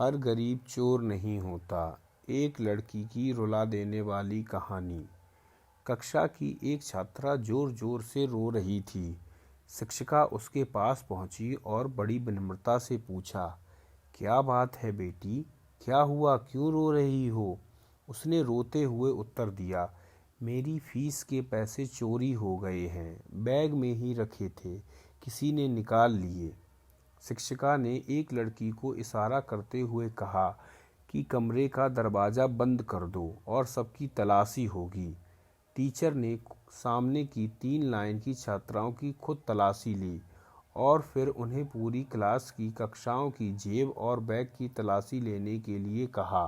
हर गरीब चोर नहीं होता। एक लड़की की रुला देने वाली कहानी। कक्षा की एक छात्रा जोर जोर से रो रही थी। शिक्षिका उसके पास पहुंची और बड़ी विनम्रता से पूछा, क्या बात है बेटी, क्या हुआ, क्यों रो रही हो? उसने रोते हुए उत्तर दिया, मेरी फीस के पैसे चोरी हो गए हैं, बैग में ही रखे थे, किसी ने निकाल लिए। शिक्षिका ने एक लड़की को इशारा करते हुए कहा कि कमरे का दरवाज़ा बंद कर दो और सबकी तलाशी होगी। टीचर ने सामने की 3 लाइन की छात्राओं की खुद तलाशी ली और फिर उन्हें पूरी क्लास की कक्षाओं की जेब और बैग की तलाशी लेने के लिए कहा।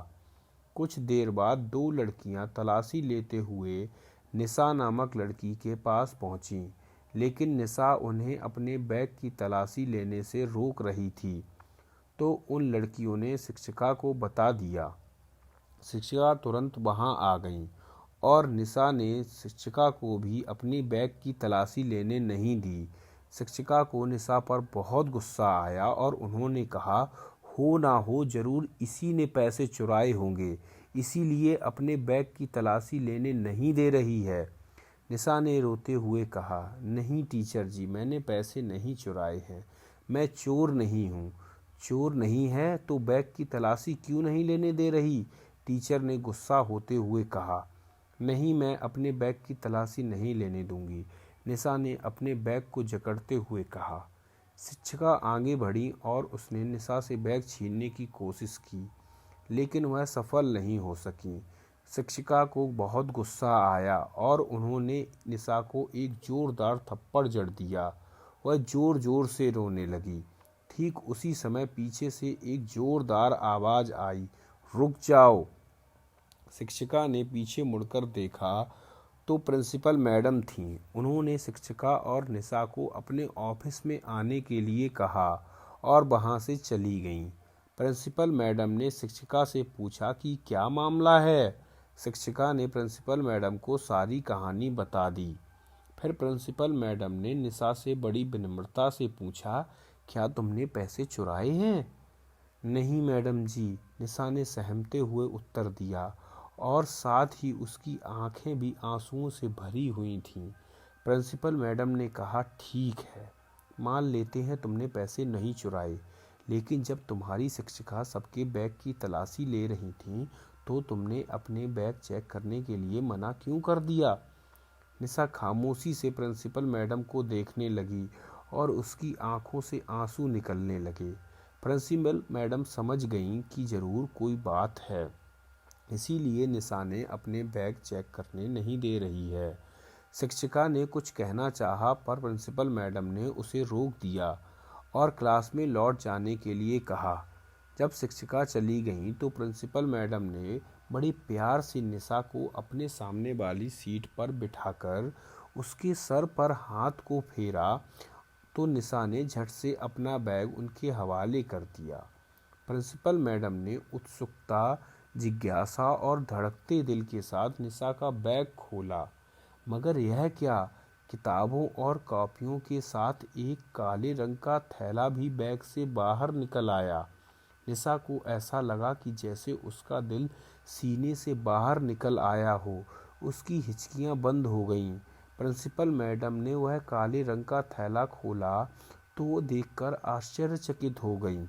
कुछ देर बाद 2 लड़कियां तलाशी लेते हुए निशा नामक लड़की के पास पहुंचीं, लेकिन निशा उन्हें अपने बैग की तलाशी लेने से रोक रही थी। तो उन लड़कियों ने शिक्षिका को बता दिया। शिक्षिका तुरंत वहां आ गईं और निशा ने शिक्षिका को भी अपनी बैग की तलाशी लेने नहीं दी। शिक्षिका को निशा पर बहुत गुस्सा आया और उन्होंने कहा, हो ना हो जरूर इसी ने पैसे चुराए होंगे, इसीलिए अपने बैग की तलाशी लेने नहीं दे रही है। निशा ने रोते हुए कहा, नहीं टीचर जी, मैंने पैसे नहीं चुराए हैं, मैं चोर नहीं हूँ। चोर नहीं है तो बैग की तलाशी क्यों नहीं लेने दे रही? टीचर ने गुस्सा होते हुए कहा, नहीं, मैं अपने बैग की तलाशी नहीं लेने दूंगी। निशा ने अपने बैग को जकड़ते हुए कहा। शिक्षिका आगे बढ़ी और उसने निशा से बैग छीनने की कोशिश की, लेकिन वह सफल नहीं हो सकी। शिक्षिका को बहुत गुस्सा आया और उन्होंने निशा को एक जोरदार थप्पड़ जड़ दिया। वह जोर जोर से रोने लगी। ठीक उसी समय पीछे से एक जोरदार आवाज आई, रुक जाओ। शिक्षिका ने पीछे मुड़कर देखा तो प्रिंसिपल मैडम थीं। उन्होंने शिक्षिका और निशा को अपने ऑफिस में आने के लिए कहा और वहां से चली गईं। प्रिंसिपल मैडम ने शिक्षिका से पूछा कि क्या मामला है। शिक्षिका ने प्रिंसिपल मैडम को सारी कहानी बता दी। फिर प्रिंसिपल मैडम ने निशा से बड़ी विनम्रता से पूछा, क्या तुमने पैसे चुराए हैं? नहीं मैडम जी, निशा ने सहमते हुए उत्तर दिया और साथ ही उसकी आंखें भी आंसुओं से भरी हुई थीं। प्रिंसिपल मैडम ने कहा, ठीक है, मान लेते हैं तुमने पैसे नहीं चुराए, लेकिन जब तुम्हारी शिक्षिका सबके बैग की तलाशी ले रही थीं तो तुमने अपने बैग चेक करने के लिए मना क्यों कर दिया? निशा खामोशी से प्रिंसिपल मैडम को देखने लगी और उसकी आंखों से आंसू निकलने लगे। प्रिंसिपल मैडम समझ गईं कि जरूर कोई बात है, इसीलिए निशा ने अपने बैग चेक करने नहीं दे रही है। शिक्षिका ने कुछ कहना चाहा पर प्रिंसिपल मैडम ने उसे रोक दिया और क्लास में लौट जाने के लिए कहा। जब शिक्षिका चली गईं तो प्रिंसिपल मैडम ने बड़े प्यार से निशा को अपने सामने वाली सीट पर बिठाकर उसके सर पर हाथ को फेरा तो निशा ने झट से अपना बैग उनके हवाले कर दिया। प्रिंसिपल मैडम ने उत्सुकता, जिज्ञासा और धड़कते दिल के साथ निशा का बैग खोला, मगर यह क्या, किताबों और कॉपियों के साथ एक काले रंग का थैला भी बैग से बाहर निकल आया। निशा को ऐसा लगा कि जैसे उसका दिल सीने से बाहर निकल आया हो। उसकी हिचकियां बंद हो गईं। प्रिंसिपल मैडम ने वह काले रंग का थैला खोला तो वो देखकर आश्चर्यचकित हो गईं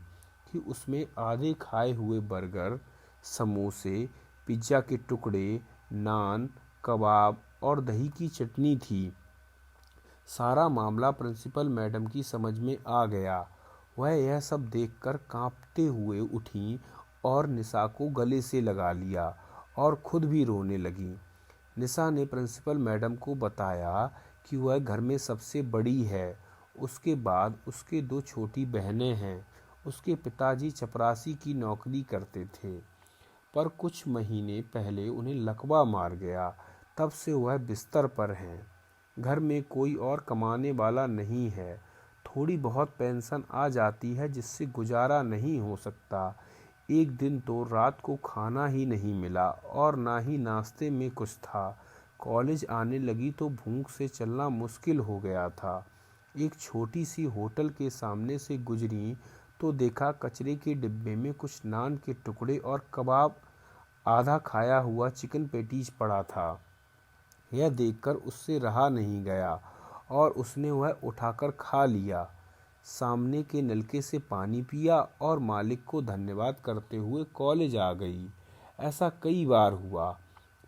कि उसमें आधे खाए हुए बर्गर, समोसे, पिज्ज़ा के टुकड़े, नान, कबाब और दही की चटनी थी। सारा मामला प्रिंसिपल मैडम की समझ में आ गया। वह यह सब देखकर कांपते हुए उठी और निशा को गले से लगा लिया और खुद भी रोने लगी। निशा ने प्रिंसिपल मैडम को बताया कि वह घर में सबसे बड़ी है। उसके बाद उसके 2 छोटी बहनें हैं। उसके पिताजी चपरासी की नौकरी करते थे, पर कुछ महीने पहले उन्हें लकवा मार गया। तब से वह बिस्तर पर हैं। घर में कोई और कमाने वाला नहीं है। थोड़ी बहुत पेंशन आ जाती है जिससे गुजारा नहीं हो सकता। एक दिन तो रात को खाना ही नहीं मिला और ना ही नाश्ते में कुछ था। कॉलेज आने लगी तो भूख से चलना मुश्किल हो गया था। एक छोटी सी होटल के सामने से गुजरी तो देखा कचरे के डिब्बे में कुछ नान के टुकड़े और कबाब आधा खाया हुआ चिकन पेटीज पड़ा था। यह देखकर उससे रहा नहीं गया और उसने वह उठाकर खा लिया। सामने के नलके से पानी पिया और मालिक को धन्यवाद करते हुए कॉलेज आ गई। ऐसा कई बार हुआ,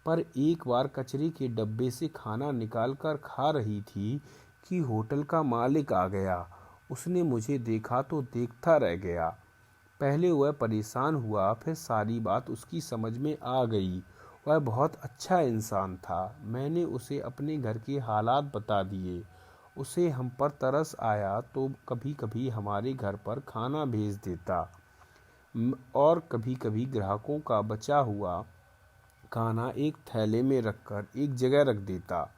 पर एक बार कचरे के डब्बे से खाना निकालकर खा रही थी कि होटल का मालिक आ गया। उसने मुझे देखा तो देखता रह गया। पहले वह परेशान हुआ, फिर सारी बात उसकी समझ में आ गई। वह बहुत अच्छा इंसान था। मैंने उसे अपने घर के हालात बता दिए। उसे हम पर तरस आया तो कभी कभी हमारे घर पर खाना भेज देता और कभी कभी ग्राहकों का बचा हुआ खाना एक थैले में रखकर एक जगह रख देता,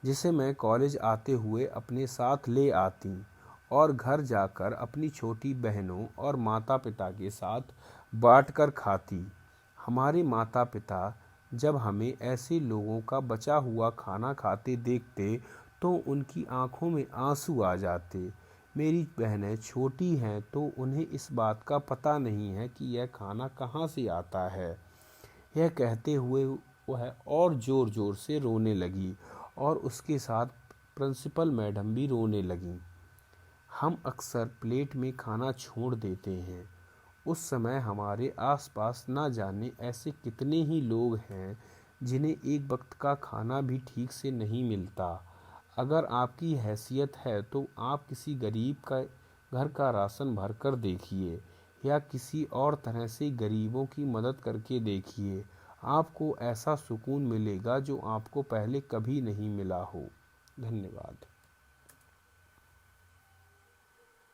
जिसे मैं कॉलेज आते हुए अपने साथ ले आती और घर जाकर अपनी छोटी बहनों और माता पिता के साथ बांटकर खाती। हमारे माता पिता जब हमें ऐसे लोगों का बचा हुआ खाना खाते देखते तो उनकी आंखों में आंसू आ जाते। मेरी बहनें छोटी हैं तो उन्हें इस बात का पता नहीं है कि यह खाना कहाँ से आता है। यह कहते हुए वह और ज़ोर ज़ोर से रोने लगी और उसके साथ प्रिंसिपल मैडम भी रोने लगीं। हम अक्सर प्लेट में खाना छोड़ देते हैं। उस समय हमारे आसपास ना जाने ऐसे कितने ही लोग हैं जिन्हें एक वक्त का खाना भी ठीक से नहीं मिलता। अगर आपकी हैसियत है तो आप किसी गरीब का घर का राशन भर कर देखिए या किसी और तरह से गरीबों की मदद करके देखिए। आपको ऐसा सुकून मिलेगा जो आपको पहले कभी नहीं मिला हो। धन्यवाद।